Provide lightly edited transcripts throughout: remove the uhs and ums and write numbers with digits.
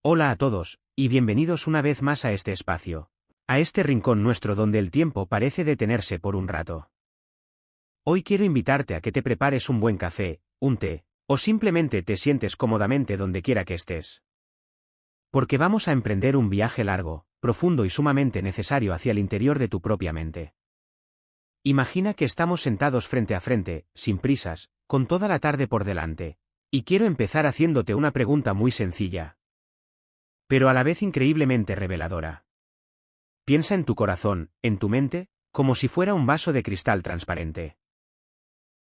Hola a todos, y bienvenidos una vez más a este espacio. A este rincón nuestro donde el tiempo parece detenerse por un rato. Hoy quiero invitarte a que te prepares un buen café, un té, o simplemente te sientes cómodamente donde quiera que estés. Porque vamos a emprender un viaje largo, profundo y sumamente necesario hacia el interior de tu propia mente. Imagina que estamos sentados frente a frente, sin prisas, con toda la tarde por delante. Y quiero empezar haciéndote una pregunta muy sencilla, pero a la vez increíblemente reveladora. Piensa en tu corazón, en tu mente, como si fuera un vaso de cristal transparente.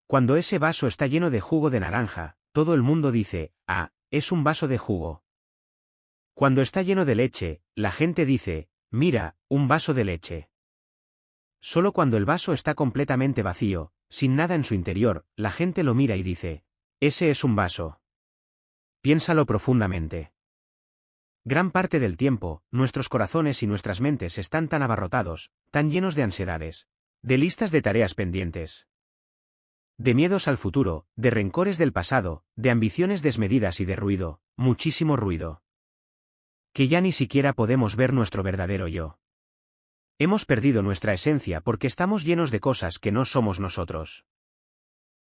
Cuando ese vaso está lleno de jugo de naranja, todo el mundo dice, ah, es un vaso de jugo. Cuando está lleno de leche, la gente dice, mira, un vaso de leche. Solo cuando el vaso está completamente vacío, sin nada en su interior, la gente lo mira y dice, ese es un vaso. Piénsalo profundamente. Gran parte del tiempo, nuestros corazones y nuestras mentes están tan abarrotados, tan llenos de ansiedades, de listas de tareas pendientes, de miedos al futuro, de rencores del pasado, de ambiciones desmedidas y de ruido, muchísimo ruido, que ya ni siquiera podemos ver nuestro verdadero yo. Hemos perdido nuestra esencia porque estamos llenos de cosas que no somos nosotros.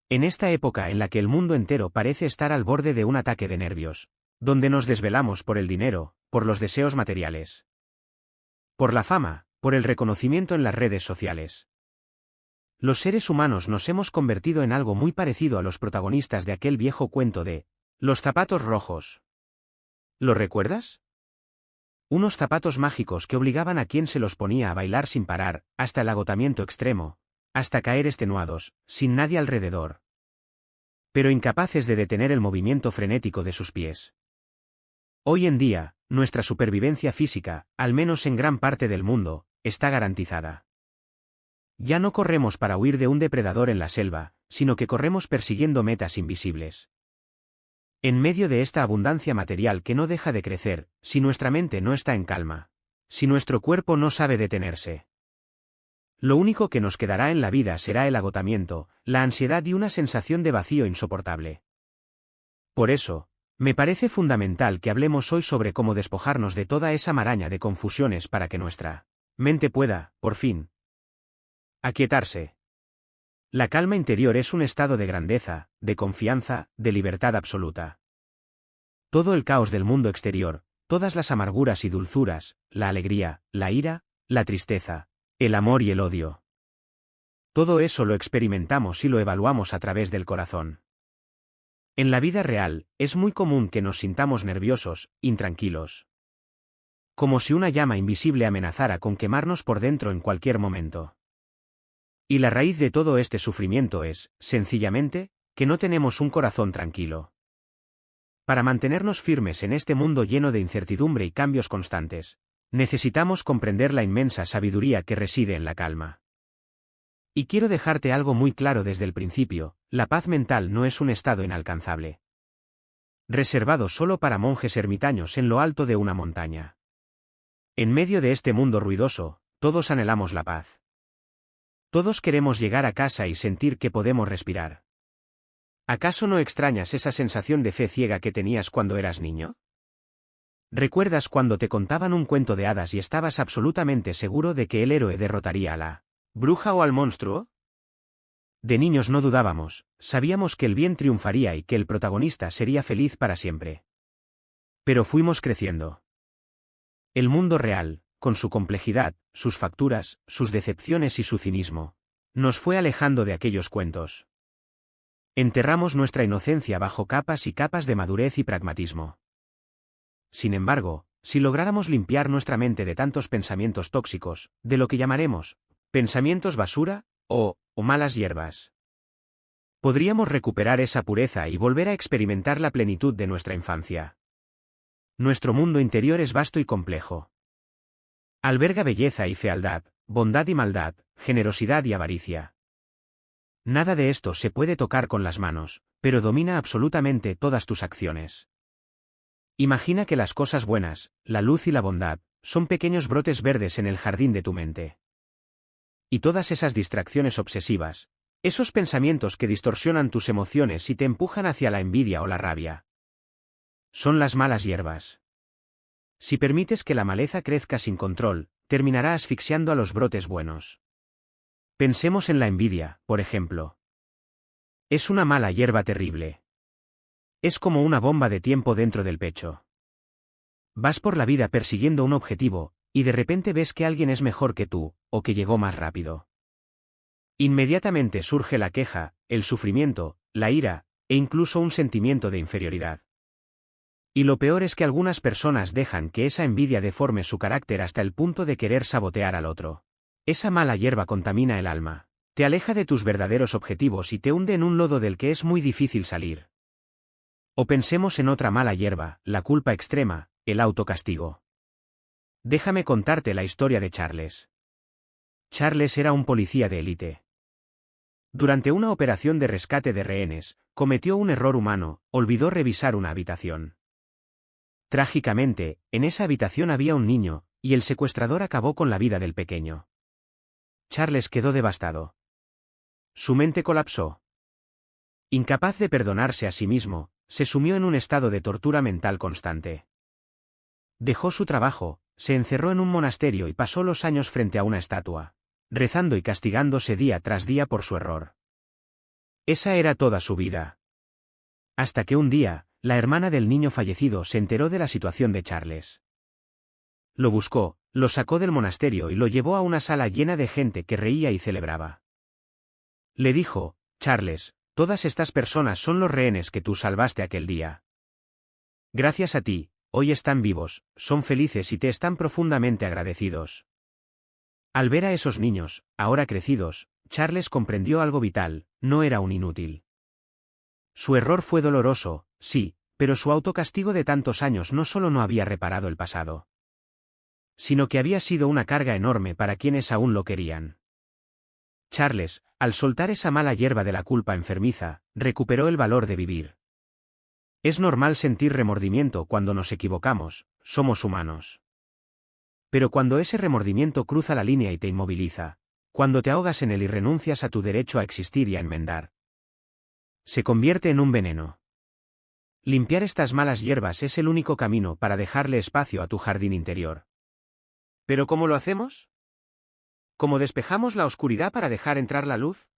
En esta época en la que el mundo entero parece estar al borde de un ataque de nervios, donde nos desvelamos por el dinero, por los deseos materiales, por la fama, por el reconocimiento en las redes sociales. Los seres humanos nos hemos convertido en algo muy parecido a los protagonistas de aquel viejo cuento de los zapatos rojos. ¿Lo recuerdas? Unos zapatos mágicos que obligaban a quien se los ponía a bailar sin parar, hasta el agotamiento extremo, hasta caer extenuados, sin nadie alrededor, pero incapaces de detener el movimiento frenético de sus pies. Hoy en día, nuestra supervivencia física, al menos en gran parte del mundo, está garantizada. Ya no corremos para huir de un depredador en la selva, sino que corremos persiguiendo metas invisibles. En medio de esta abundancia material que no deja de crecer, si nuestra mente no está en calma, si nuestro cuerpo no sabe detenerse, lo único que nos quedará en la vida será el agotamiento, la ansiedad y una sensación de vacío insoportable. Por eso, me parece fundamental que hablemos hoy sobre cómo despojarnos de toda esa maraña de confusiones para que nuestra mente pueda, por fin, aquietarse. La calma interior es un estado de grandeza, de confianza, de libertad absoluta. Todo el caos del mundo exterior, todas las amarguras y dulzuras, la alegría, la ira, la tristeza, el amor y el odio. Todo eso lo experimentamos y lo evaluamos a través del corazón. En la vida real, es muy común que nos sintamos nerviosos, intranquilos. Como si una llama invisible amenazara con quemarnos por dentro en cualquier momento. Y la raíz de todo este sufrimiento es, sencillamente, que no tenemos un corazón tranquilo. Para mantenernos firmes en este mundo lleno de incertidumbre y cambios constantes, necesitamos comprender la inmensa sabiduría que reside en la calma. Y quiero dejarte algo muy claro desde el principio, la paz mental no es un estado inalcanzable, reservado solo para monjes ermitaños en lo alto de una montaña. En medio de este mundo ruidoso, todos anhelamos la paz. Todos queremos llegar a casa y sentir que podemos respirar. ¿Acaso no extrañas esa sensación de fe ciega que tenías cuando eras niño? ¿Recuerdas cuando te contaban un cuento de hadas y estabas absolutamente seguro de que el héroe derrotaría a la bruja o al monstruo? De niños no dudábamos, sabíamos que el bien triunfaría y que el protagonista sería feliz para siempre. Pero fuimos creciendo. El mundo real, con su complejidad, sus facturas, sus decepciones y su cinismo, nos fue alejando de aquellos cuentos. Enterramos nuestra inocencia bajo capas y capas de madurez y pragmatismo. Sin embargo, si lográramos limpiar nuestra mente de tantos pensamientos tóxicos, de lo que llamaremos pensamientos basura, o malas hierbas, podríamos recuperar esa pureza y volver a experimentar la plenitud de nuestra infancia. Nuestro mundo interior es vasto y complejo. Alberga belleza y fealdad, bondad y maldad, generosidad y avaricia. Nada de esto se puede tocar con las manos, pero domina absolutamente todas tus acciones. Imagina que las cosas buenas, la luz y la bondad, son pequeños brotes verdes en el jardín de tu mente. Y todas esas distracciones obsesivas, esos pensamientos que distorsionan tus emociones y te empujan hacia la envidia o la rabia, son las malas hierbas. Si permites que la maleza crezca sin control, terminará asfixiando a los brotes buenos. Pensemos en la envidia, por ejemplo. Es una mala hierba terrible. Es como una bomba de tiempo dentro del pecho. Vas por la vida persiguiendo un objetivo, y de repente ves que alguien es mejor que tú, o que llegó más rápido. Inmediatamente surge la queja, el sufrimiento, la ira, e incluso un sentimiento de inferioridad. Y lo peor es que algunas personas dejan que esa envidia deforme su carácter hasta el punto de querer sabotear al otro. Esa mala hierba contamina el alma, te aleja de tus verdaderos objetivos y te hunde en un lodo del que es muy difícil salir. O pensemos en otra mala hierba, la culpa extrema, el autocastigo. Déjame contarte la historia de Charles. Charles era un policía de élite. Durante una operación de rescate de rehenes, cometió un error humano, olvidó revisar una habitación. Trágicamente, en esa habitación había un niño, y el secuestrador acabó con la vida del pequeño. Charles quedó devastado. Su mente colapsó. Incapaz de perdonarse a sí mismo, se sumió en un estado de tortura mental constante. Dejó su trabajo, se encerró en un monasterio y pasó los años frente a una estatua, rezando y castigándose día tras día por su error. Esa era toda su vida. Hasta que un día, la hermana del niño fallecido se enteró de la situación de Charles. Lo buscó, lo sacó del monasterio y lo llevó a una sala llena de gente que reía y celebraba. Le dijo: Charles, todas estas personas son los rehenes que tú salvaste aquel día. Gracias a ti, hoy están vivos, son felices y te están profundamente agradecidos. Al ver a esos niños, ahora crecidos, Charles comprendió algo vital: no era un inútil. Su error fue doloroso, sí, pero su autocastigo de tantos años no solo no había reparado el pasado, sino que había sido una carga enorme para quienes aún lo querían. Charles, al soltar esa mala hierba de la culpa enfermiza, recuperó el valor de vivir. Es normal sentir remordimiento cuando nos equivocamos, somos humanos. Pero cuando ese remordimiento cruza la línea y te inmoviliza, cuando te ahogas en él y renuncias a tu derecho a existir y a enmendar, se convierte en un veneno. Limpiar estas malas hierbas es el único camino para dejarle espacio a tu jardín interior. ¿Pero cómo lo hacemos? ¿Cómo despejamos la oscuridad para dejar entrar la luz?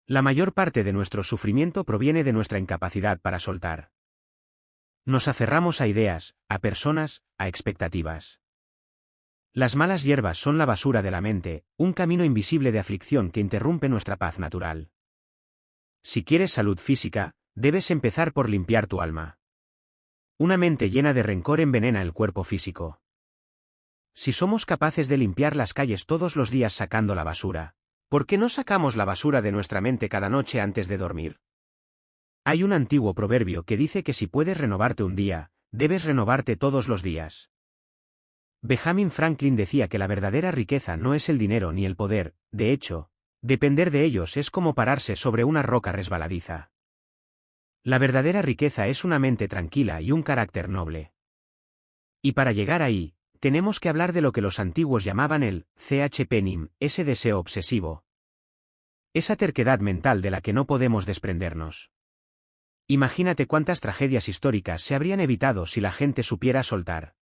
La mayor parte de nuestro sufrimiento proviene de nuestra incapacidad para soltar. Nos aferramos a ideas, a personas, a expectativas. Las malas hierbas son la basura de la mente, un camino invisible de aflicción que interrumpe nuestra paz natural. Si quieres salud física, debes empezar por limpiar tu alma. Una mente llena de rencor envenena el cuerpo físico. Si somos capaces de limpiar las calles todos los días sacando la basura, ¿por qué no sacamos la basura de nuestra mente cada noche antes de dormir? Hay un antiguo proverbio que dice que si puedes renovarte un día, debes renovarte todos los días. Benjamin Franklin decía que la verdadera riqueza no es el dinero ni el poder, de hecho, depender de ellos es como pararse sobre una roca resbaladiza. La verdadera riqueza es una mente tranquila y un carácter noble. Y para llegar ahí, tenemos que hablar de lo que los antiguos llamaban el CHPNIM, ese deseo obsesivo. Esa terquedad mental de la que no podemos desprendernos. Imagínate cuántas tragedias históricas se habrían evitado si la gente supiera soltar.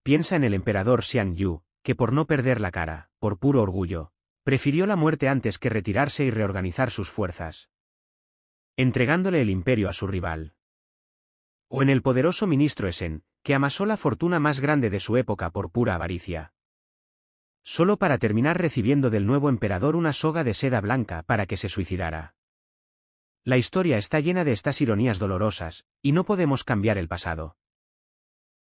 Piensa en el emperador Xian Yu, que por no perder la cara, por puro orgullo, prefirió la muerte antes que retirarse y reorganizar sus fuerzas, entregándole el imperio a su rival. O en el poderoso ministro Zheng, que amasó la fortuna más grande de su época por pura avaricia, solo para terminar recibiendo del nuevo emperador una soga de seda blanca para que se suicidara. La historia está llena de estas ironías dolorosas, y no podemos cambiar el pasado.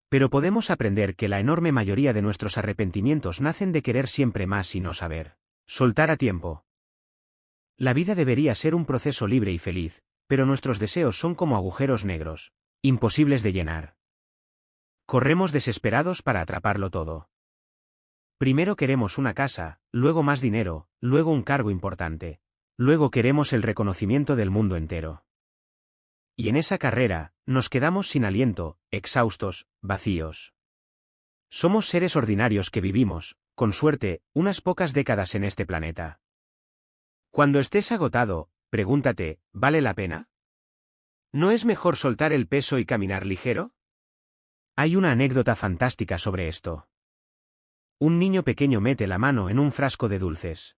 Pero podemos aprender que la enorme mayoría de nuestros arrepentimientos nacen de querer siempre más y no saber soltar a tiempo. La vida debería ser un proceso libre y feliz, pero nuestros deseos son como agujeros negros, imposibles de llenar. Corremos desesperados para atraparlo todo. Primero queremos una casa, luego más dinero, luego un cargo importante, luego queremos el reconocimiento del mundo entero. Y en esa carrera, nos quedamos sin aliento, exhaustos, vacíos. Somos seres ordinarios que vivimos, con suerte, unas pocas décadas en este planeta. Cuando estés agotado, pregúntate, ¿vale la pena? ¿No es mejor soltar el peso y caminar ligero? Hay una anécdota fantástica sobre esto. Un niño pequeño mete la mano en un frasco de dulces.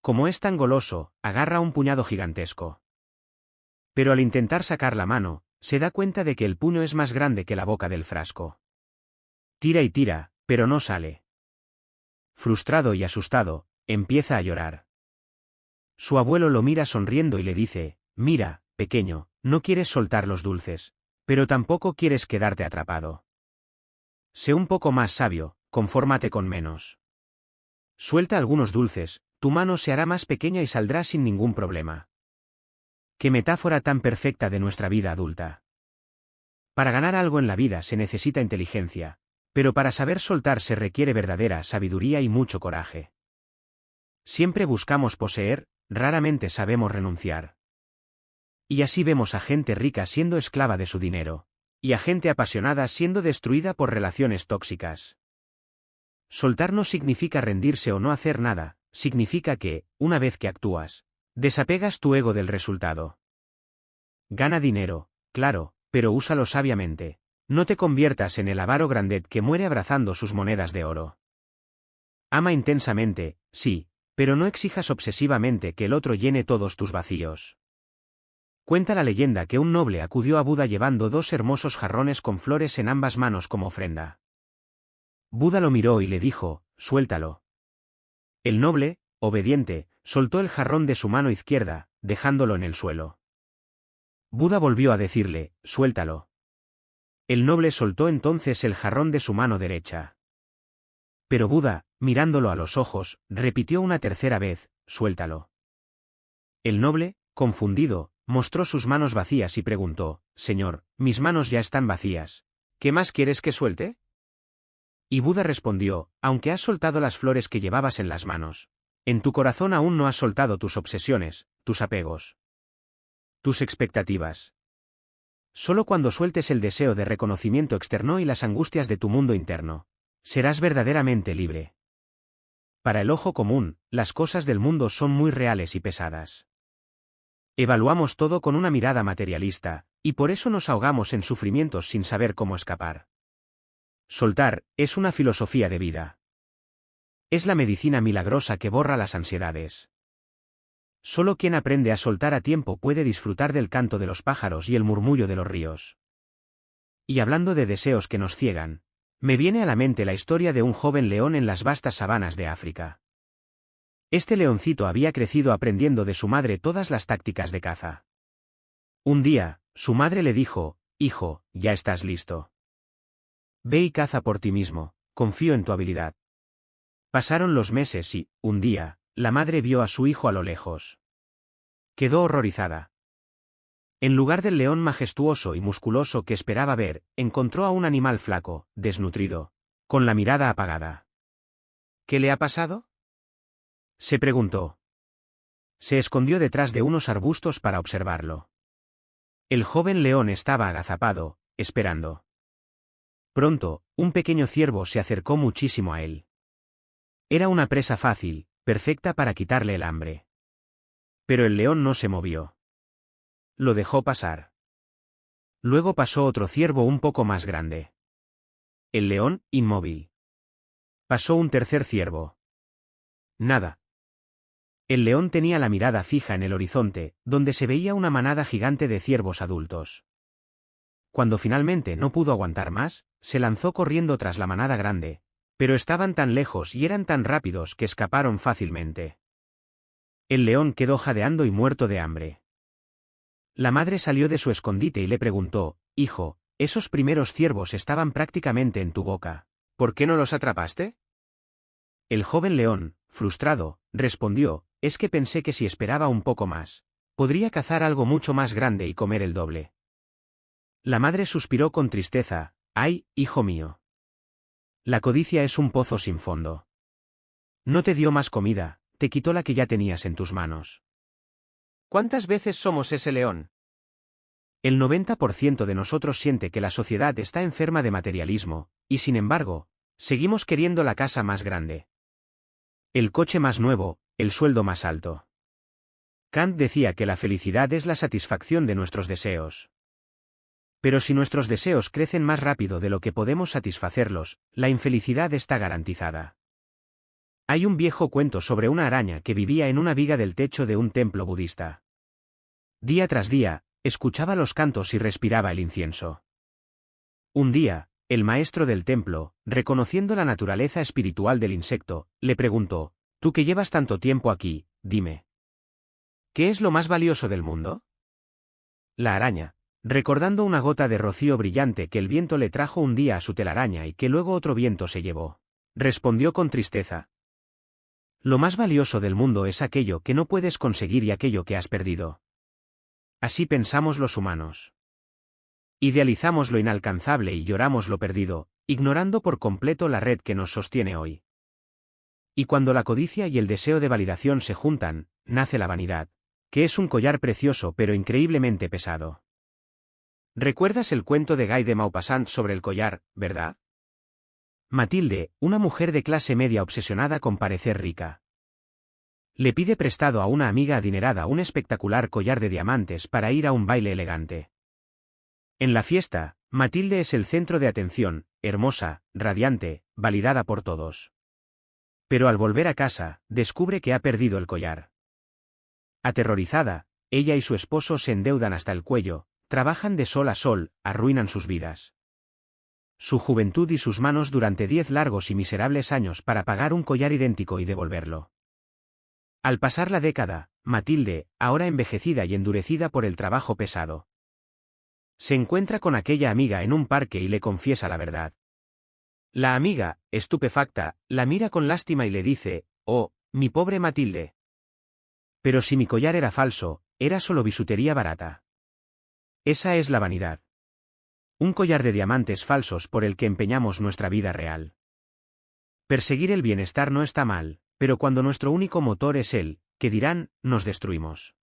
Como es tan goloso, agarra un puñado gigantesco. Pero al intentar sacar la mano, se da cuenta de que el puño es más grande que la boca del frasco. Tira y tira, pero no sale. Frustrado y asustado, empieza a llorar. Su abuelo lo mira sonriendo y le dice: «Mira, pequeño, no quieres soltar los dulces, pero tampoco quieres quedarte atrapado. Sé un poco más sabio, confórmate con menos. Suelta algunos dulces, tu mano se hará más pequeña y saldrá sin ningún problema». Qué metáfora tan perfecta de nuestra vida adulta. Para ganar algo en la vida se necesita inteligencia, pero para saber soltar se requiere verdadera sabiduría y mucho coraje. Siempre buscamos poseer, raramente sabemos renunciar. Y así vemos a gente rica siendo esclava de su dinero, y a gente apasionada siendo destruida por relaciones tóxicas. Soltar no significa rendirse o no hacer nada, significa que, una vez que actúas, desapegas tu ego del resultado. Gana dinero, claro, pero úsalo sabiamente. No te conviertas en el avaro grandet que muere abrazando sus monedas de oro. Ama intensamente, sí, pero no exijas obsesivamente que el otro llene todos tus vacíos. Cuenta la leyenda que un noble acudió a Buda llevando 2 hermosos jarrones con flores en ambas manos como ofrenda. Buda lo miró y le dijo: «Suéltalo». El noble, obediente, soltó el jarrón de su mano izquierda, dejándolo en el suelo. Buda volvió a decirle: «Suéltalo». El noble soltó entonces el jarrón de su mano derecha. Pero Buda, mirándolo a los ojos, repitió una tercera vez: «Suéltalo». El noble, confundido, mostró sus manos vacías y preguntó: «Señor, mis manos ya están vacías. ¿Qué más quieres que suelte?» Y Buda respondió: «Aunque has soltado las flores que llevabas en las manos, en tu corazón aún no has soltado tus obsesiones, tus apegos, tus expectativas. Solo cuando sueltes el deseo de reconocimiento externo y las angustias de tu mundo interno, serás verdaderamente libre». Para el ojo común, las cosas del mundo son muy reales y pesadas. Evaluamos todo con una mirada materialista, y por eso nos ahogamos en sufrimientos sin saber cómo escapar. Soltar es una filosofía de vida. Es la medicina milagrosa que borra las ansiedades. Solo quien aprende a soltar a tiempo puede disfrutar del canto de los pájaros y el murmullo de los ríos. Y hablando de deseos que nos ciegan, me viene a la mente la historia de un joven león en las vastas sabanas de África. Este leoncito había crecido aprendiendo de su madre todas las tácticas de caza. Un día, su madre le dijo: «Hijo, ya estás listo. Ve y caza por ti mismo, confío en tu habilidad». Pasaron los meses y, un día, la madre vio a su hijo a lo lejos. Quedó horrorizada. En lugar del león majestuoso y musculoso que esperaba ver, encontró a un animal flaco, desnutrido, con la mirada apagada. «¿Qué le ha pasado?», se preguntó. Se escondió detrás de unos arbustos para observarlo. El joven león estaba agazapado, esperando. Pronto, un pequeño ciervo se acercó muchísimo a él. Era una presa fácil, perfecta para quitarle el hambre. Pero el león no se movió. Lo dejó pasar. Luego pasó otro ciervo un poco más grande. El león, inmóvil. Pasó un tercer ciervo. Nada. El león tenía la mirada fija en el horizonte, donde se veía una manada gigante de ciervos adultos. Cuando finalmente no pudo aguantar más, se lanzó corriendo tras la manada grande, pero estaban tan lejos y eran tan rápidos que escaparon fácilmente. El león quedó jadeando y muerto de hambre. La madre salió de su escondite y le preguntó: «Hijo, esos primeros ciervos estaban prácticamente en tu boca. ¿Por qué no los atrapaste?». El joven león, frustrado, respondió: «Es que pensé que si esperaba un poco más, podría cazar algo mucho más grande y comer el doble». La madre suspiró con tristeza: «Ay, hijo mío. La codicia es un pozo sin fondo. No te dio más comida, te quitó la que ya tenías en tus manos». ¿Cuántas veces somos ese león? El 90% de nosotros siente que la sociedad está enferma de materialismo, y sin embargo, seguimos queriendo la casa más grande, el coche más nuevo, el sueldo más alto. Kant decía que la felicidad es la satisfacción de nuestros deseos. Pero si nuestros deseos crecen más rápido de lo que podemos satisfacerlos, la infelicidad está garantizada. Hay un viejo cuento sobre una araña que vivía en una viga del techo de un templo budista. Día tras día, escuchaba los cantos y respiraba el incienso. Un día, el maestro del templo, reconociendo la naturaleza espiritual del insecto, le preguntó: «Tú que llevas tanto tiempo aquí, dime, ¿qué es lo más valioso del mundo?». La araña, recordando una gota de rocío brillante que el viento le trajo un día a su telaraña y que luego otro viento se llevó, respondió con tristeza: «Lo más valioso del mundo es aquello que no puedes conseguir y aquello que has perdido». Así pensamos los humanos. Idealizamos lo inalcanzable y lloramos lo perdido, ignorando por completo la red que nos sostiene hoy. Y cuando la codicia y el deseo de validación se juntan, nace la vanidad, que es un collar precioso pero increíblemente pesado. ¿Recuerdas el cuento de Guy de Maupassant sobre el collar, verdad? Matilde, una mujer de clase media obsesionada con parecer rica, le pide prestado a una amiga adinerada un espectacular collar de diamantes para ir a un baile elegante. En la fiesta, Matilde es el centro de atención, hermosa, radiante, validada por todos. Pero al volver a casa, descubre que ha perdido el collar. Aterrorizada, ella y su esposo se endeudan hasta el cuello, trabajan de sol a sol, arruinan sus vidas, su juventud y sus manos durante 10 largos y miserables años para pagar un collar idéntico y devolverlo. Al pasar la década, Matilde, ahora envejecida y endurecida por el trabajo pesado, se encuentra con aquella amiga en un parque y le confiesa la verdad. La amiga, estupefacta, la mira con lástima y le dice: «Oh, mi pobre Matilde. Pero si mi collar era falso, era solo bisutería barata». Esa es la vanidad. Un collar de diamantes falsos por el que empeñamos nuestra vida real. Perseguir el bienestar no está mal, pero cuando nuestro único motor es él, ¿qué dirán?, nos destruimos.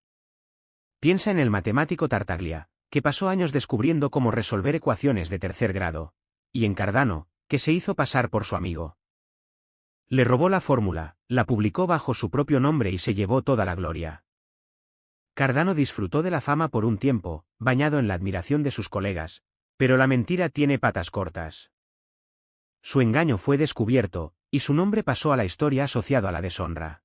Piensa en el matemático Tartaglia, que pasó años descubriendo cómo resolver ecuaciones de tercer grado, y en Cardano, que se hizo pasar por su amigo. Le robó la fórmula, la publicó bajo su propio nombre y se llevó toda la gloria. Cardano disfrutó de la fama por un tiempo, bañado en la admiración de sus colegas, pero la mentira tiene patas cortas. Su engaño fue descubierto, y su nombre pasó a la historia asociado a la deshonra.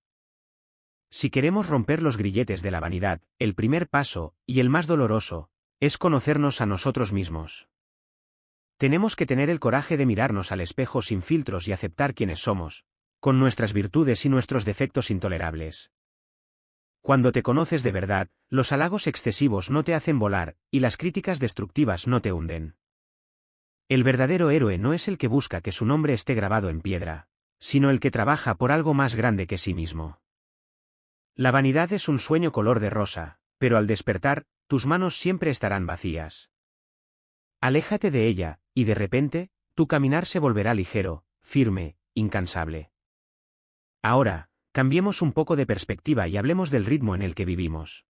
Si queremos romper los grilletes de la vanidad, el primer paso, y el más doloroso, es conocernos a nosotros mismos. Tenemos que tener el coraje de mirarnos al espejo sin filtros y aceptar quienes somos, con nuestras virtudes y nuestros defectos intolerables. Cuando te conoces de verdad, los halagos excesivos no te hacen volar, y las críticas destructivas no te hunden. El verdadero héroe no es el que busca que su nombre esté grabado en piedra, sino el que trabaja por algo más grande que sí mismo. La vanidad es un sueño color de rosa, pero al despertar, tus manos siempre estarán vacías. Aléjate de ella, y de repente, tu caminar se volverá ligero, firme, incansable. Ahora, cambiemos un poco de perspectiva y hablemos del ritmo en el que vivimos.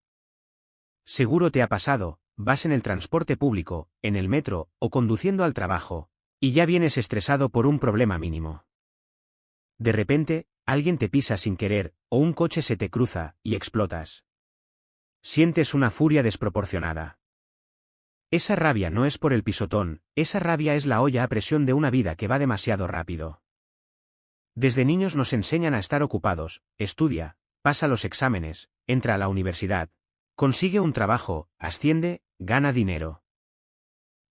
Seguro te ha pasado, vas en el transporte público, en el metro, o conduciendo al trabajo, y ya vienes estresado por un problema mínimo. De repente, alguien te pisa sin querer, o un coche se te cruza, y explotas. Sientes una furia desproporcionada. Esa rabia no es por el pisotón, esa rabia es la olla a presión de una vida que va demasiado rápido. Desde niños nos enseñan a estar ocupados: estudia, pasa los exámenes, entra a la universidad, consigue un trabajo, asciende, gana dinero.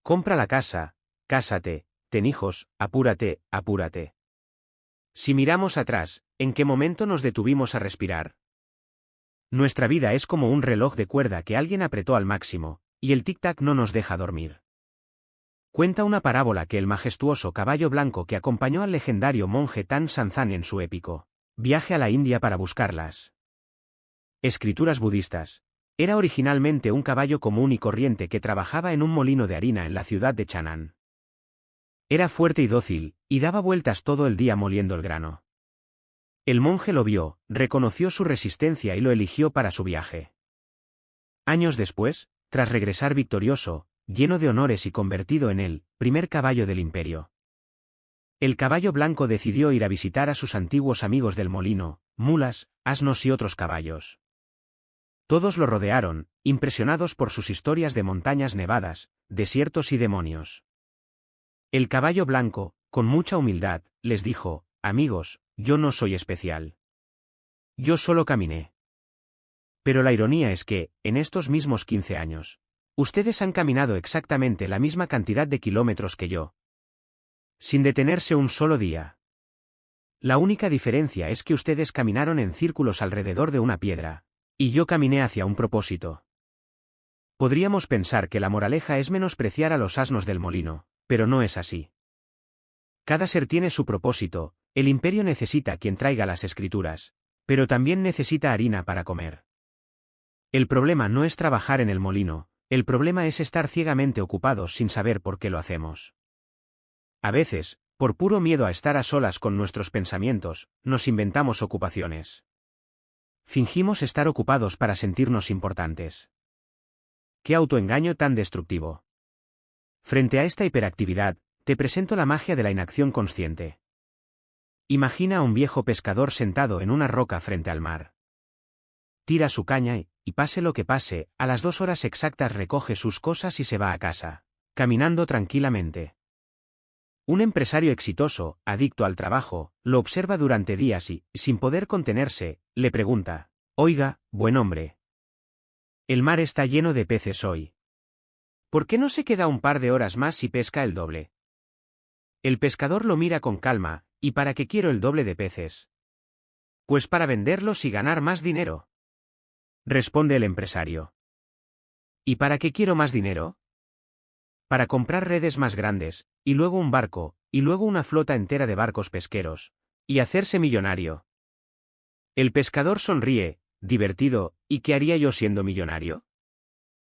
Compra la casa, cásate, ten hijos, apúrate, apúrate. Si miramos atrás, ¿en qué momento nos detuvimos a respirar? Nuestra vida es como un reloj de cuerda que alguien apretó al máximo, y el tic-tac no nos deja dormir. Cuenta una parábola que el majestuoso caballo blanco que acompañó al legendario monje Tan Sanzan en su épico viaje a la India para buscarlas escrituras budistas, era originalmente un caballo común y corriente que trabajaba en un molino de harina en la ciudad de Chanaan. Era fuerte y dócil, y daba vueltas todo el día moliendo el grano. El monje lo vio, reconoció su resistencia y lo eligió para su viaje. Años después, tras regresar victorioso, lleno de honores y convertido en el primer caballo del imperio, el caballo blanco decidió ir a visitar a sus antiguos amigos del molino, mulas, asnos y otros caballos. Todos lo rodearon, impresionados por sus historias de montañas nevadas, desiertos y demonios. El caballo blanco, con mucha humildad, les dijo: amigos, yo no soy especial. Yo solo caminé. Pero la ironía es que, en estos mismos 15 años, ustedes han caminado exactamente la misma cantidad de kilómetros que yo, sin detenerse un solo día. La única diferencia es que ustedes caminaron en círculos alrededor de una piedra, y yo caminé hacia un propósito. Podríamos pensar que la moraleja es menospreciar a los asnos del molino, pero no es así. Cada ser tiene su propósito, el imperio necesita quien traiga las escrituras, pero también necesita harina para comer. El problema no es trabajar en el molino, el problema es estar ciegamente ocupados sin saber por qué lo hacemos. A veces, por puro miedo a estar a solas con nuestros pensamientos, nos inventamos ocupaciones. Fingimos estar ocupados para sentirnos importantes. ¡Qué autoengaño tan destructivo! Frente a esta hiperactividad, te presento la magia de la inacción consciente. Imagina a un viejo pescador sentado en una roca frente al mar. Tira su caña y pase lo que pase, a las 2 horas exactas recoge sus cosas y se va a casa, caminando tranquilamente. Un empresario exitoso, adicto al trabajo, lo observa durante días y, sin poder contenerse, le pregunta: oiga, buen hombre, el mar está lleno de peces hoy. ¿Por qué no se queda un par de horas más y pesca el doble? El pescador lo mira con calma: ¿y para qué quiero el doble de peces? Pues para venderlos y ganar más dinero, responde el empresario. ¿Y para qué quiero más dinero? Para comprar redes más grandes, y luego un barco, y luego una flota entera de barcos pesqueros, y hacerse millonario. El pescador sonríe, divertido: ¿y qué haría yo siendo millonario?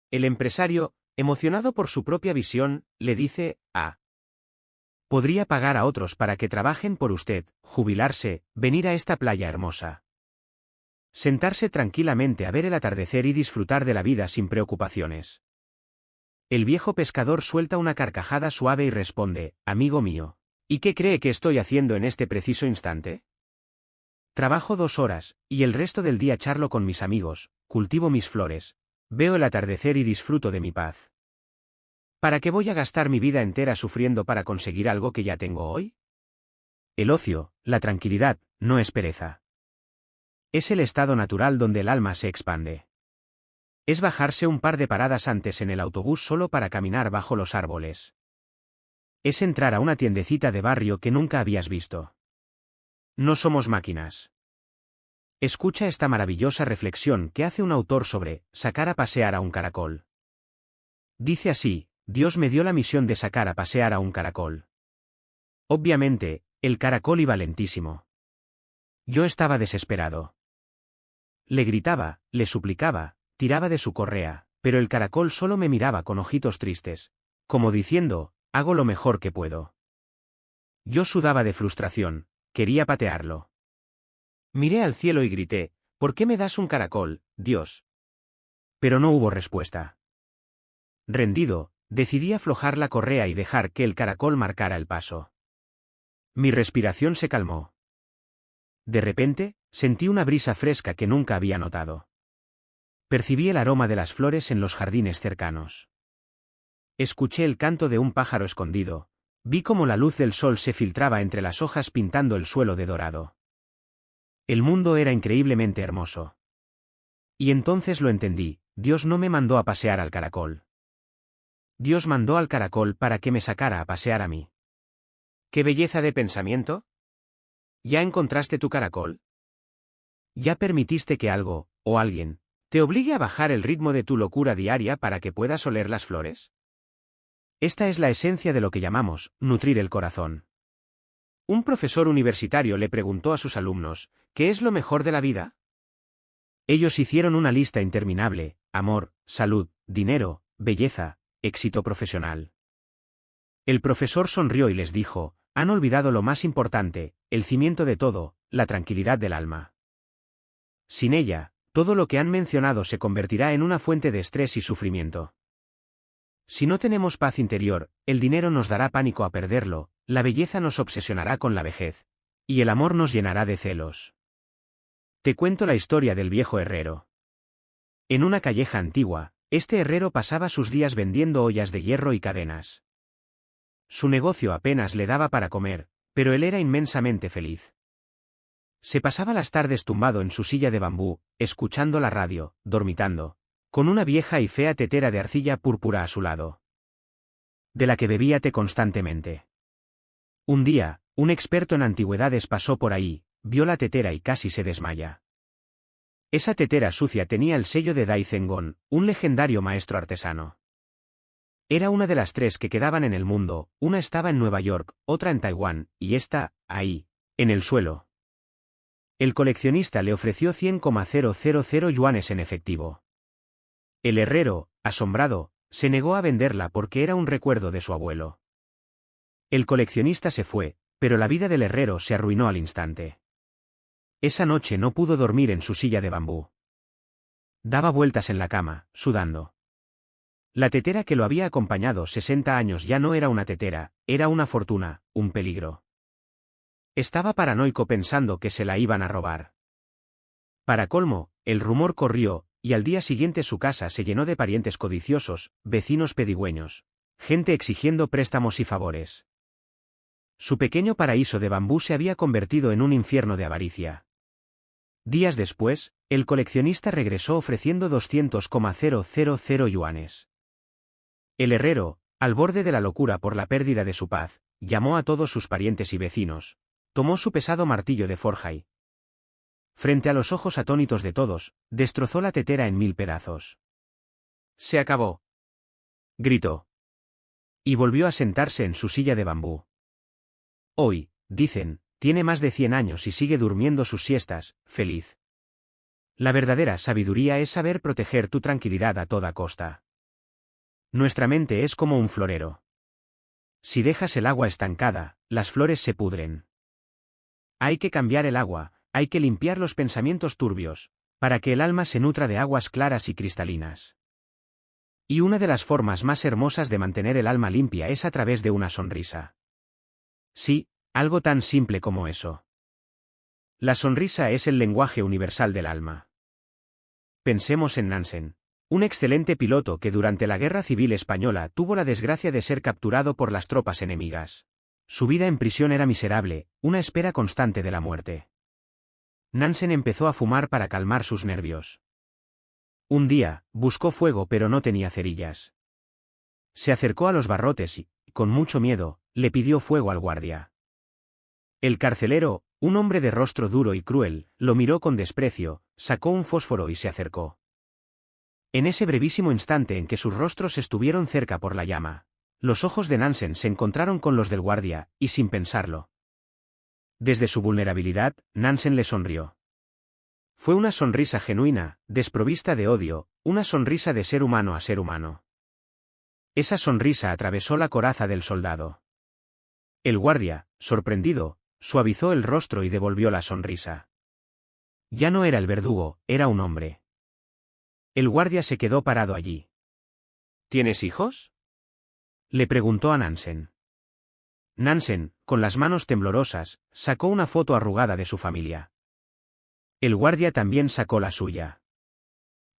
El empresario, emocionado por su propia visión, le dice: podría pagar a otros para que trabajen por usted, jubilarse, venir a esta playa hermosa, sentarse tranquilamente a ver el atardecer y disfrutar de la vida sin preocupaciones. El viejo pescador suelta una carcajada suave y responde: amigo mío, ¿y qué cree que estoy haciendo en este preciso instante? Trabajo 2 horas, y el resto del día charlo con mis amigos, cultivo mis flores, veo el atardecer y disfruto de mi paz. ¿Para qué voy a gastar mi vida entera sufriendo para conseguir algo que ya tengo hoy? El ocio, la tranquilidad, no es pereza. Es el estado natural donde el alma se expande. Es bajarse un par de paradas antes en el autobús solo para caminar bajo los árboles. Es entrar a una tiendecita de barrio que nunca habías visto. No somos máquinas. Escucha esta maravillosa reflexión que hace un autor sobre sacar a pasear a un caracol. Dice así: Dios me dio la misión de sacar a pasear a un caracol. Obviamente, el caracol iba lentísimo. Yo estaba desesperado. Le gritaba, le suplicaba, tiraba de su correa, pero el caracol solo me miraba con ojitos tristes, como diciendo: hago lo mejor que puedo. Yo sudaba de frustración, quería patearlo. Miré al cielo y grité: ¿por qué me das un caracol, Dios? Pero no hubo respuesta. Rendido, decidí aflojar la correa y dejar que el caracol marcara el paso. Mi respiración se calmó. De repente, sentí una brisa fresca que nunca había notado. Percibí el aroma de las flores en los jardines cercanos. Escuché el canto de un pájaro escondido, vi cómo la luz del sol se filtraba entre las hojas pintando el suelo de dorado. El mundo era increíblemente hermoso. Y entonces lo entendí: Dios no me mandó a pasear al caracol. Dios mandó al caracol para que me sacara a pasear a mí. ¡Qué belleza de pensamiento! ¿Ya encontraste tu caracol? ¿Ya permitiste que algo, o alguien, te obligue a bajar el ritmo de tu locura diaria para que puedas oler las flores? Esta es la esencia de lo que llamamos nutrir el corazón. Un profesor universitario le preguntó a sus alumnos: ¿qué es lo mejor de la vida? Ellos hicieron una lista interminable: amor, salud, dinero, belleza, éxito profesional. El profesor sonrió y les dijo: han olvidado lo más importante, el cimiento de todo, la tranquilidad del alma. Sin ella, todo lo que han mencionado se convertirá en una fuente de estrés y sufrimiento. Si no tenemos paz interior, el dinero nos dará pánico a perderlo, la belleza nos obsesionará con la vejez, y el amor nos llenará de celos. Te cuento la historia del viejo herrero. En una calleja antigua, este herrero pasaba sus días vendiendo ollas de hierro y cadenas. Su negocio apenas le daba para comer, pero él era inmensamente feliz. Se pasaba las tardes tumbado en su silla de bambú, escuchando la radio, dormitando, con una vieja y fea tetera de arcilla púrpura a su lado, de la que bebía té constantemente. Un día, un experto en antigüedades pasó por ahí, vio la tetera y casi se desmaya. Esa tetera sucia tenía el sello de Dai Zengong, un legendario maestro artesano. Era una de las 3 que quedaban en el mundo, una estaba en Nueva York, otra en Taiwán, y esta, ahí, en el suelo. El coleccionista le ofreció 100,000 yuanes en efectivo. El herrero, asombrado, se negó a venderla porque era un recuerdo de su abuelo. El coleccionista se fue, pero la vida del herrero se arruinó al instante. Esa noche no pudo dormir en su silla de bambú. Daba vueltas en la cama, sudando. La tetera que lo había acompañado 60 años ya no era una tetera, era una fortuna, un peligro. Estaba paranoico pensando que se la iban a robar. Para colmo, el rumor corrió, y al día siguiente su casa se llenó de parientes codiciosos, vecinos pedigüeños, gente exigiendo préstamos y favores. Su pequeño paraíso de bambú se había convertido en un infierno de avaricia. Días después, el coleccionista regresó ofreciendo 200,000 yuanes. El herrero, al borde de la locura por la pérdida de su paz, llamó a todos sus parientes y vecinos, tomó su pesado martillo de forja y, frente a los ojos atónitos de todos, destrozó la tetera en 1000 pedazos. «Se acabó», gritó. Y volvió a sentarse en su silla de bambú. Hoy, dicen, tiene más de 100 años y sigue durmiendo sus siestas, feliz. La verdadera sabiduría es saber proteger tu tranquilidad a toda costa. Nuestra mente es como un florero. Si dejas el agua estancada, las flores se pudren. Hay que cambiar el agua, hay que limpiar los pensamientos turbios, para que el alma se nutra de aguas claras y cristalinas. Y una de las formas más hermosas de mantener el alma limpia es a través de una sonrisa. Sí, algo tan simple como eso. La sonrisa es el lenguaje universal del alma. Pensemos en Nansen, un excelente piloto que durante la Guerra Civil Española tuvo la desgracia de ser capturado por las tropas enemigas. Su vida en prisión era miserable, una espera constante de la muerte. Nansen empezó a fumar para calmar sus nervios. Un día, buscó fuego pero no tenía cerillas. Se acercó a los barrotes y, con mucho miedo, le pidió fuego al guardia. El carcelero, un hombre de rostro duro y cruel, lo miró con desprecio, sacó un fósforo y se acercó. En ese brevísimo instante en que sus rostros estuvieron cerca por la llama, los ojos de Nansen se encontraron con los del guardia, y sin pensarlo. Desde su vulnerabilidad, Nansen le sonrió. Fue una sonrisa genuina, desprovista de odio, una sonrisa de ser humano a ser humano. Esa sonrisa atravesó la coraza del soldado. El guardia, sorprendido, suavizó el rostro y devolvió la sonrisa. Ya no era el verdugo, era un hombre. El guardia se quedó parado allí. ¿Tienes hijos?, le preguntó a Nansen. Nansen, con las manos temblorosas, sacó una foto arrugada de su familia. El guardia también sacó la suya.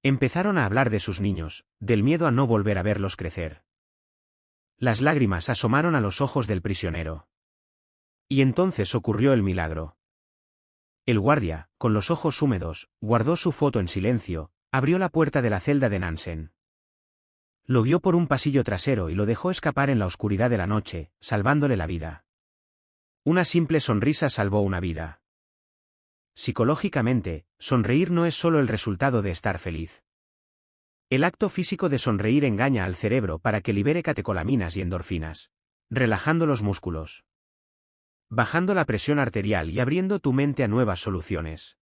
Empezaron a hablar de sus niños, del miedo a no volver a verlos crecer. Las lágrimas asomaron a los ojos del prisionero. Y entonces ocurrió el milagro. El guardia, con los ojos húmedos, guardó su foto en silencio, abrió la puerta de la celda de Nansen. Lo guió por un pasillo trasero y lo dejó escapar en la oscuridad de la noche, salvándole la vida. Una simple sonrisa salvó una vida. Psicológicamente, sonreír no es solo el resultado de estar feliz. El acto físico de sonreír engaña al cerebro para que libere catecolaminas y endorfinas, relajando los músculos, bajando la presión arterial y abriendo tu mente a nuevas soluciones.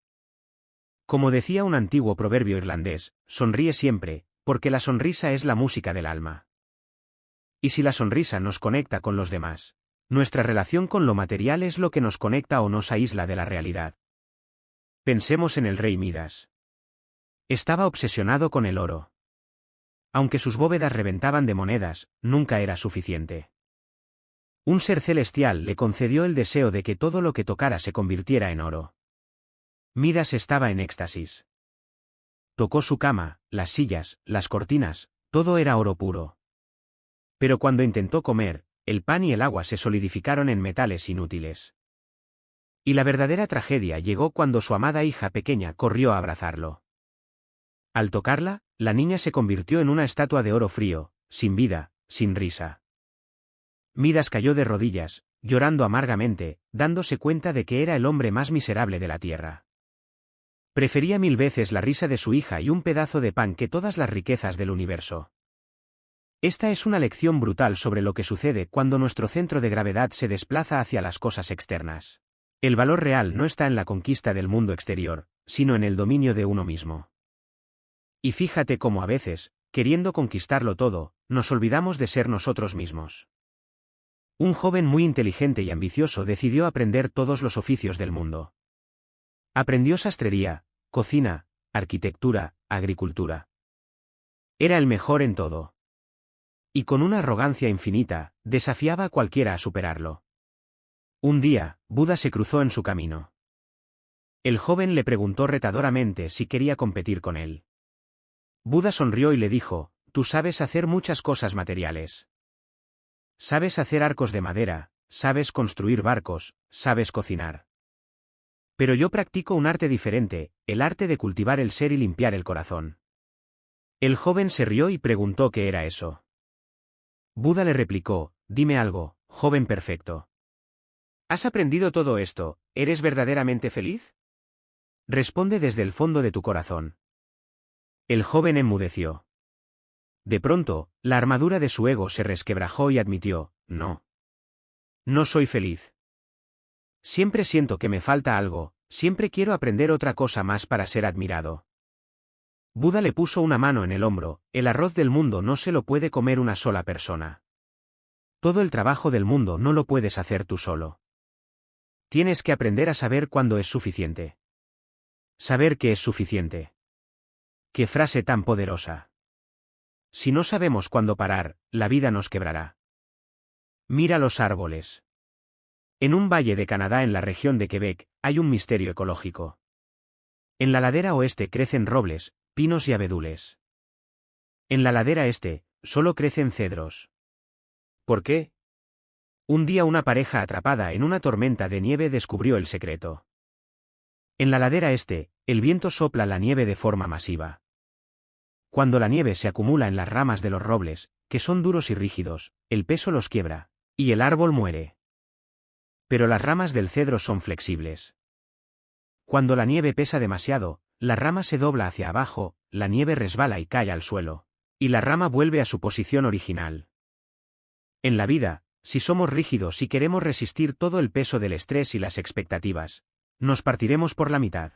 Como decía un antiguo proverbio irlandés, sonríe siempre, porque la sonrisa es la música del alma. Y si la sonrisa nos conecta con los demás, nuestra relación con lo material es lo que nos conecta o nos aísla de la realidad. Pensemos en el rey Midas. Estaba obsesionado con el oro. Aunque sus bóvedas reventaban de monedas, nunca era suficiente. Un ser celestial le concedió el deseo de que todo lo que tocara se convirtiera en oro. Midas estaba en éxtasis. Tocó su cama, las sillas, las cortinas, todo era oro puro. Pero cuando intentó comer, el pan y el agua se solidificaron en metales inútiles. Y la verdadera tragedia llegó cuando su amada hija pequeña corrió a abrazarlo. Al tocarla, la niña se convirtió en una estatua de oro frío, sin vida, sin risa. Midas cayó de rodillas, llorando amargamente, dándose cuenta de que era el hombre más miserable de la tierra. Prefería 1000 veces la risa de su hija y un pedazo de pan que todas las riquezas del universo. Esta es una lección brutal sobre lo que sucede cuando nuestro centro de gravedad se desplaza hacia las cosas externas. El valor real no está en la conquista del mundo exterior, sino en el dominio de uno mismo. Y fíjate cómo a veces, queriendo conquistarlo todo, nos olvidamos de ser nosotros mismos. Un joven muy inteligente y ambicioso decidió aprender todos los oficios del mundo. Aprendió sastrería, cocina, arquitectura, agricultura. Era el mejor en todo. Y con una arrogancia infinita, desafiaba a cualquiera a superarlo. Un día, Buda se cruzó en su camino. El joven le preguntó retadoramente si quería competir con él. Buda sonrió y le dijo: «Tú sabes hacer muchas cosas materiales. Sabes hacer arcos de madera, sabes construir barcos, sabes cocinar. Pero yo practico un arte diferente, el arte de cultivar el ser y limpiar el corazón». El joven se rió y preguntó qué era eso. Buda le replicó: «Dime algo, joven perfecto. ¿Has aprendido todo esto? ¿Eres verdaderamente feliz? Responde desde el fondo de tu corazón». El joven enmudeció. De pronto, la armadura de su ego se resquebrajó y admitió: «No. No soy feliz. Siempre siento que me falta algo, siempre quiero aprender otra cosa más para ser admirado». Buda le puso una mano en el hombro: «El arroz del mundo no se lo puede comer una sola persona. Todo el trabajo del mundo no lo puedes hacer tú solo. Tienes que aprender a saber cuándo es suficiente. Saber qué es suficiente». ¡Qué frase tan poderosa! Si no sabemos cuándo parar, la vida nos quebrará. Mira los árboles. En un valle de Canadá en la región de Quebec, hay un misterio ecológico. En la ladera oeste crecen robles, pinos y abedules. En la ladera este, solo crecen cedros. ¿Por qué? Un día una pareja atrapada en una tormenta de nieve descubrió el secreto. En la ladera este, el viento sopla la nieve de forma masiva. Cuando la nieve se acumula en las ramas de los robles, que son duros y rígidos, el peso los quiebra, y el árbol muere. Pero las ramas del cedro son flexibles. Cuando la nieve pesa demasiado, la rama se dobla hacia abajo, la nieve resbala y cae al suelo, y la rama vuelve a su posición original. En la vida, si somos rígidos y queremos resistir todo el peso del estrés y las expectativas, nos partiremos por la mitad.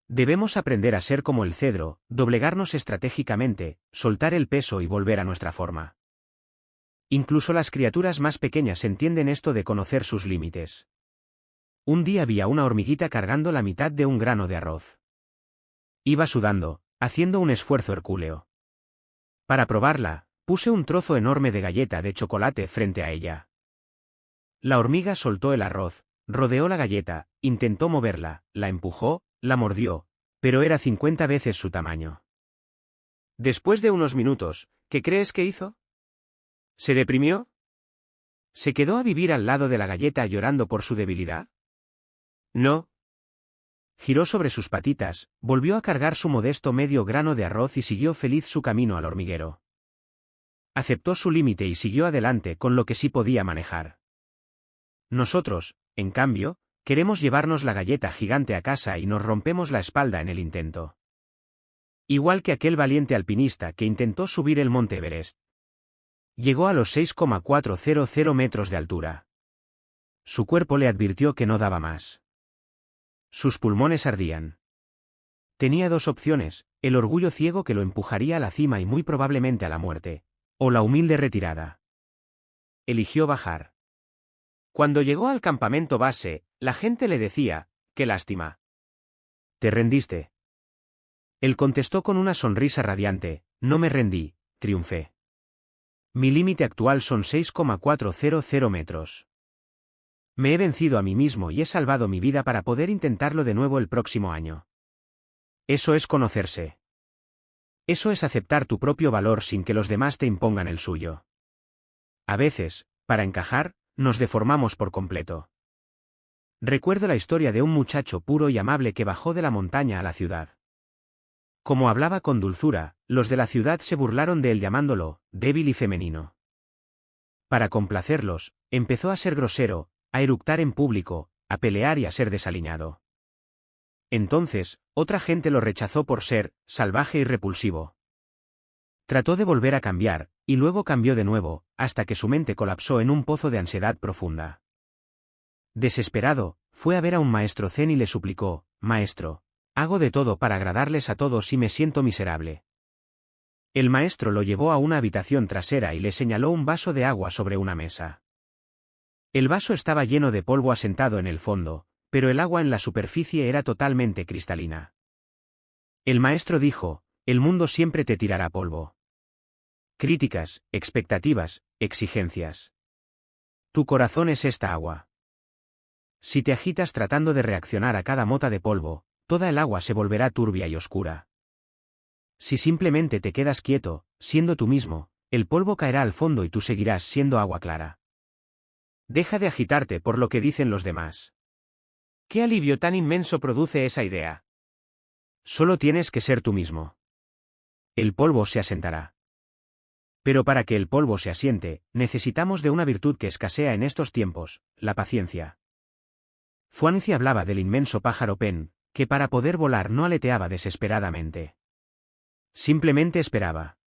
Debemos aprender a ser como el cedro, doblegarnos estratégicamente, soltar el peso y volver a nuestra forma. Incluso las criaturas más pequeñas entienden esto de conocer sus límites. Un día vi a una hormiguita cargando la mitad de un grano de arroz. Iba sudando, haciendo un esfuerzo hercúleo. Para probarla, puse un trozo enorme de galleta de chocolate frente a ella. La hormiga soltó el arroz, rodeó la galleta, intentó moverla, la empujó, la mordió, pero era 50 veces su tamaño. Después de unos minutos, ¿qué crees que hizo? ¿Se deprimió? ¿Se quedó a vivir al lado de la galleta llorando por su debilidad? No. Giró sobre sus patitas, volvió a cargar su modesto medio grano de arroz y siguió feliz su camino al hormiguero. Aceptó su límite y siguió adelante con lo que sí podía manejar. Nosotros, en cambio, queremos llevarnos la galleta gigante a casa y nos rompemos la espalda en el intento. Igual que aquel valiente alpinista que intentó subir el monte Everest. Llegó a los 6,400 metros de altura. Su cuerpo le advirtió que no daba más. Sus pulmones ardían. Tenía dos opciones: el orgullo ciego que lo empujaría a la cima y muy probablemente a la muerte, o la humilde retirada. Eligió bajar. Cuando llegó al campamento base, la gente le decía: «¡Qué lástima! ¿Te rendiste?». Él contestó con una sonrisa radiante: «No me rendí, triunfé. Mi límite actual son 6,400 metros. Me he vencido a mí mismo y he salvado mi vida para poder intentarlo de nuevo el próximo año». Eso es conocerse. Eso es aceptar tu propio valor sin que los demás te impongan el suyo. A veces, para encajar, nos deformamos por completo. Recuerdo la historia de un muchacho puro y amable que bajó de la montaña a la ciudad. Como hablaba con dulzura, los de la ciudad se burlaron de él llamándolo débil y femenino. Para complacerlos, empezó a ser grosero, a eructar en público, a pelear y a ser desaliñado. Entonces, otra gente lo rechazó por ser salvaje y repulsivo. Trató de volver a cambiar, y luego cambió de nuevo, hasta que su mente colapsó en un pozo de ansiedad profunda. Desesperado, fue a ver a un maestro zen y le suplicó: «Maestro, hago de todo para agradarles a todos y me siento miserable». El maestro lo llevó a una habitación trasera y le señaló un vaso de agua sobre una mesa. El vaso estaba lleno de polvo asentado en el fondo, pero el agua en la superficie era totalmente cristalina. El maestro dijo: «El mundo siempre te tirará polvo. Críticas, expectativas, exigencias. Tu corazón es esta agua. Si te agitas tratando de reaccionar a cada mota de polvo, toda el agua se volverá turbia y oscura. Si simplemente te quedas quieto, siendo tú mismo, el polvo caerá al fondo y tú seguirás siendo agua clara. Deja de agitarte por lo que dicen los demás». ¿Qué alivio tan inmenso produce esa idea? Solo tienes que ser tú mismo. El polvo se asentará. Pero para que el polvo se asiente, necesitamos de una virtud que escasea en estos tiempos: la paciencia. Zhuangzi hablaba del inmenso pájaro Pen, que para poder volar no aleteaba desesperadamente. Simplemente esperaba.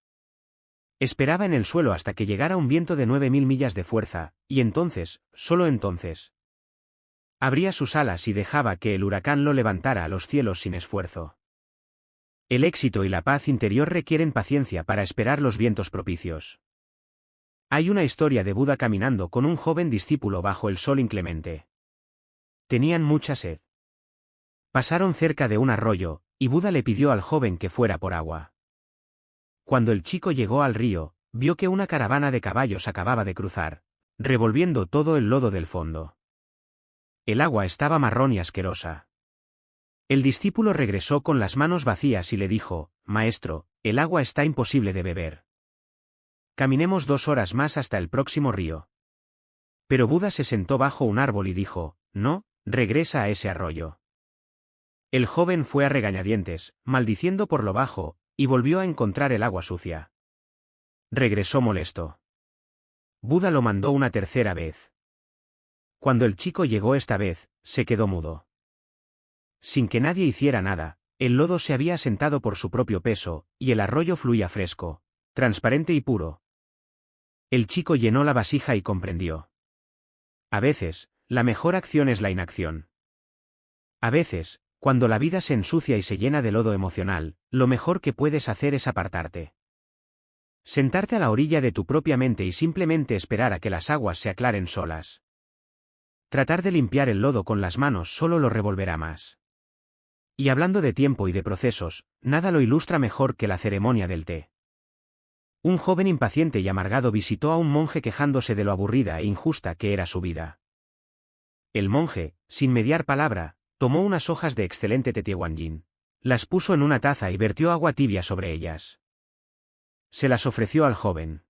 Esperaba en el suelo hasta que llegara un viento de 9000 millas de fuerza, y entonces, solo entonces, abría sus alas y dejaba que el huracán lo levantara a los cielos sin esfuerzo. El éxito y la paz interior requieren paciencia para esperar los vientos propicios. Hay una historia de Buda caminando con un joven discípulo bajo el sol inclemente. Tenían mucha sed. Pasaron cerca de un arroyo, y Buda le pidió al joven que fuera por agua. Cuando el chico llegó al río, vio que una caravana de caballos acababa de cruzar, revolviendo todo el lodo del fondo. El agua estaba marrón y asquerosa. El discípulo regresó con las manos vacías y le dijo: «Maestro, el agua está imposible de beber. Caminemos 2 horas más hasta el próximo río». Pero Buda se sentó bajo un árbol y dijo: «No, regresa a ese arroyo». El joven fue a regañadientes, maldiciendo por lo bajo, y volvió a encontrar el agua sucia. Regresó molesto. Buda lo mandó una tercera vez. Cuando el chico llegó esta vez, se quedó mudo. Sin que nadie hiciera nada, el lodo se había asentado por su propio peso, y el arroyo fluía fresco, transparente y puro. El chico llenó la vasija y comprendió. A veces, la mejor acción es la inacción. A veces, cuando la vida se ensucia y se llena de lodo emocional, lo mejor que puedes hacer es apartarte. Sentarte a la orilla de tu propia mente y simplemente esperar a que las aguas se aclaren solas. Tratar de limpiar el lodo con las manos solo lo revolverá más. Y hablando de tiempo y de procesos, nada lo ilustra mejor que la ceremonia del té. Un joven impaciente y amargado visitó a un monje quejándose de lo aburrida e injusta que era su vida. El monje, sin mediar palabra, tomó unas hojas de excelente Tetehuanyin, las puso en una taza y vertió agua tibia sobre ellas. Se las ofreció al joven.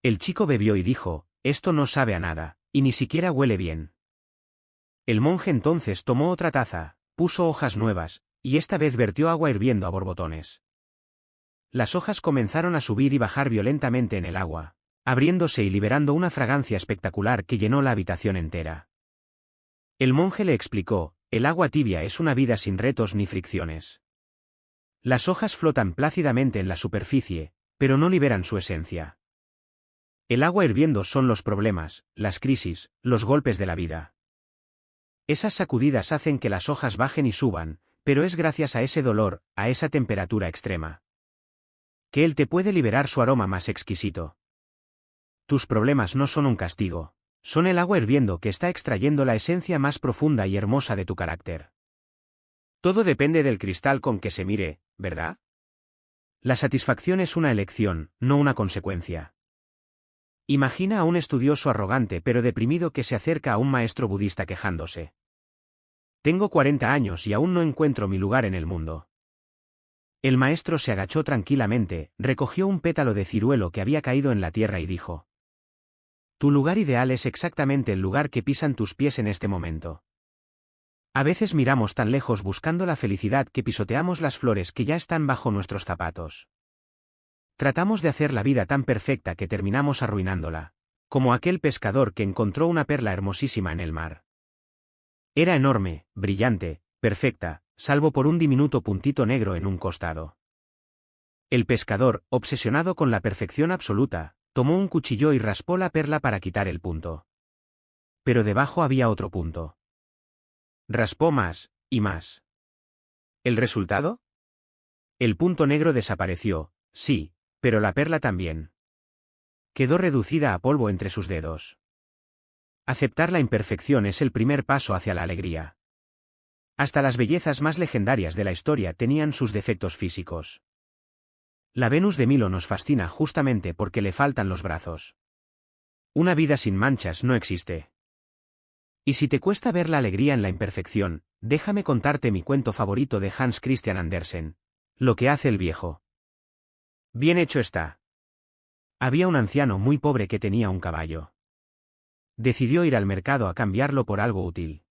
El chico bebió y dijo: «Esto no sabe a nada, y ni siquiera huele bien». El monje entonces tomó otra taza, puso hojas nuevas, y esta vez vertió agua hirviendo a borbotones. Las hojas comenzaron a subir y bajar violentamente en el agua, abriéndose y liberando una fragancia espectacular que llenó la habitación entera. El monje le explicó: «El agua tibia es una vida sin retos ni fricciones. Las hojas flotan plácidamente en la superficie, pero no liberan su esencia. El agua hirviendo son los problemas, las crisis, los golpes de la vida. Esas sacudidas hacen que las hojas bajen y suban, pero es gracias a ese dolor, a esa temperatura extrema, que él te puede liberar su aroma más exquisito. Tus problemas no son un castigo, son el agua hirviendo que está extrayendo la esencia más profunda y hermosa de tu carácter». Todo depende del cristal con que se mire, ¿verdad? La satisfacción es una elección, no una consecuencia. Imagina a un estudioso arrogante pero deprimido que se acerca a un maestro budista quejándose: «Tengo 40 años y aún no encuentro mi lugar en el mundo. El maestro se agachó tranquilamente, recogió un pétalo de ciruelo que había caído en la tierra y dijo: Tu lugar ideal es exactamente el lugar que pisan tus pies en este momento. A veces miramos tan lejos buscando la felicidad que pisoteamos las flores que ya están bajo nuestros zapatos. Tratamos de hacer la vida tan perfecta que terminamos arruinándola, como aquel pescador que encontró una perla hermosísima en el mar. Era enorme, brillante, perfecta, salvo por un diminuto puntito negro en un costado. El pescador, obsesionado con la perfección absoluta, tomó un cuchillo y raspó la perla para quitar el punto. Pero debajo había otro punto. Raspó más, y más. ¿El resultado? El punto negro desapareció, sí, pero la perla también. Quedó reducida a polvo entre sus dedos. Aceptar la imperfección es el primer paso hacia la alegría. Hasta las bellezas más legendarias de la historia tenían sus defectos físicos. La Venus de Milo nos fascina justamente porque le faltan los brazos. Una vida sin manchas no existe. Y si te cuesta ver la alegría en la imperfección, déjame contarte mi cuento favorito de Hans Christian Andersen, Lo que hace el viejo. Bien hecho está. Había un anciano muy pobre que tenía un caballo. Decidió ir al mercado a cambiarlo por algo útil.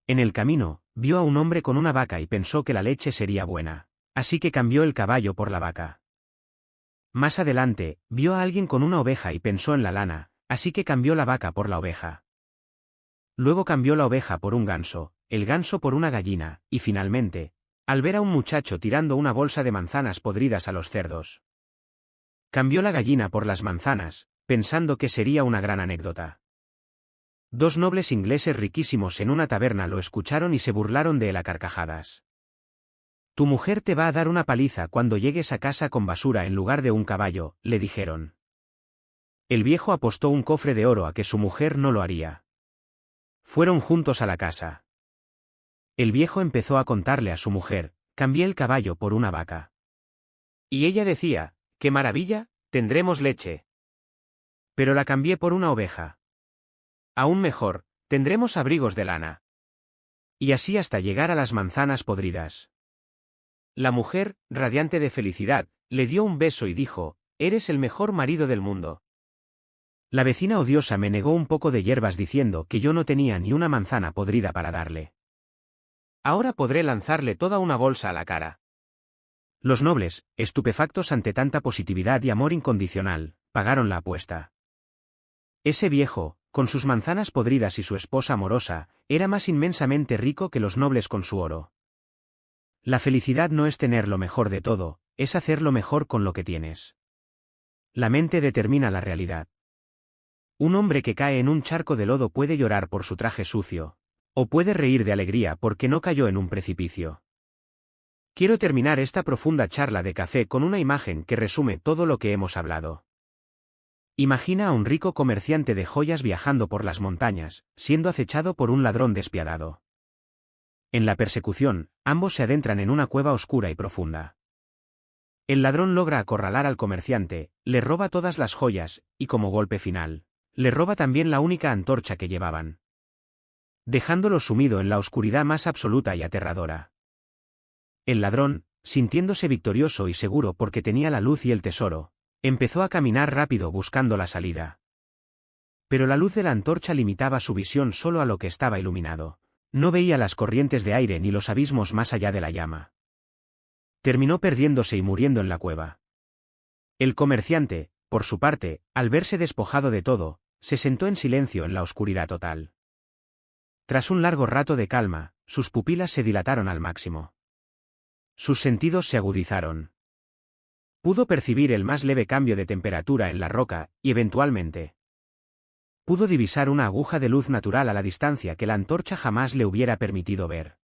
En el camino, vio a un hombre con una vaca y pensó que la leche sería buena, así que cambió el caballo por la vaca. Más adelante, vio a alguien con una oveja y pensó en la lana, así que cambió la vaca por la oveja. Luego cambió la oveja por un ganso, el ganso por una gallina, y finalmente, al ver a un muchacho tirando una bolsa de manzanas podridas a los cerdos. Cambió la gallina por las manzanas, pensando que sería una gran anécdota. Dos nobles ingleses riquísimos en una taberna lo escucharon y se burlaron de él a carcajadas. Tu mujer te va a dar una paliza cuando llegues a casa con basura en lugar de un caballo, le dijeron. El viejo apostó un cofre de oro a que su mujer no lo haría. Fueron juntos a la casa. El viejo empezó a contarle a su mujer: cambié el caballo por una vaca. Y ella decía: ¡qué maravilla! Tendremos leche. Pero la cambié por una oveja. Aún mejor, tendremos abrigos de lana. Y así hasta llegar a las manzanas podridas. La mujer, radiante de felicidad, le dio un beso y dijo: eres el mejor marido del mundo. La vecina odiosa me negó un poco de hierbas diciendo que yo no tenía ni una manzana podrida para darle. Ahora podré lanzarle toda una bolsa a la cara. Los nobles, estupefactos ante tanta positividad y amor incondicional, pagaron la apuesta. Ese viejo, con sus manzanas podridas y su esposa amorosa, era más inmensamente rico que los nobles con su oro. La felicidad no es tener lo mejor de todo, es hacer lo mejor con lo que tienes. La mente determina la realidad. Un hombre que cae en un charco de lodo puede llorar por su traje sucio, o puede reír de alegría porque no cayó en un precipicio. Quiero terminar esta profunda charla de café con una imagen que resume todo lo que hemos hablado. Imagina a un rico comerciante de joyas viajando por las montañas, siendo acechado por un ladrón despiadado. En la persecución, ambos se adentran en una cueva oscura y profunda. El ladrón logra acorralar al comerciante, le roba todas las joyas, y como golpe final, le roba también la única antorcha que llevaban, dejándolo sumido en la oscuridad más absoluta y aterradora. El ladrón, sintiéndose victorioso y seguro porque tenía la luz y el tesoro, empezó a caminar rápido buscando la salida. Pero la luz de la antorcha limitaba su visión solo a lo que estaba iluminado. No veía las corrientes de aire ni los abismos más allá de la llama. Terminó perdiéndose y muriendo en la cueva. El comerciante, por su parte, al verse despojado de todo, se sentó en silencio en la oscuridad total. Tras un largo rato de calma, sus pupilas se dilataron al máximo. Sus sentidos se agudizaron. Pudo percibir el más leve cambio de temperatura en la roca, y eventualmente pudo divisar una aguja de luz natural a la distancia que la antorcha jamás le hubiera permitido ver.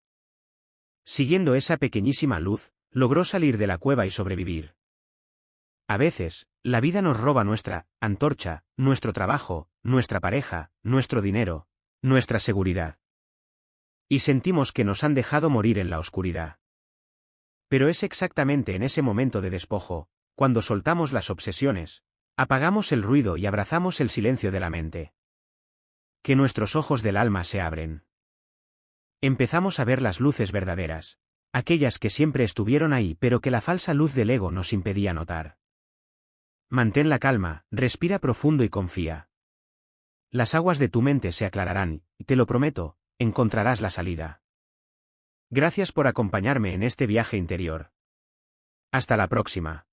Siguiendo esa pequeñísima luz, logró salir de la cueva y sobrevivir. A veces, la vida nos roba nuestra antorcha, nuestro trabajo, nuestra pareja, nuestro dinero, nuestra seguridad. Y sentimos que nos han dejado morir en la oscuridad. Pero es exactamente en ese momento de despojo, cuando soltamos las obsesiones, apagamos el ruido y abrazamos el silencio de la mente, que nuestros ojos del alma se abren. Empezamos a ver las luces verdaderas, Aquellas que siempre estuvieron ahí pero que la falsa luz del ego nos impedía notar. Mantén la calma, respira profundo y confía. Las aguas de tu mente se aclararán, y te lo prometo, encontrarás la salida. Gracias por acompañarme en este viaje interior. Hasta la próxima.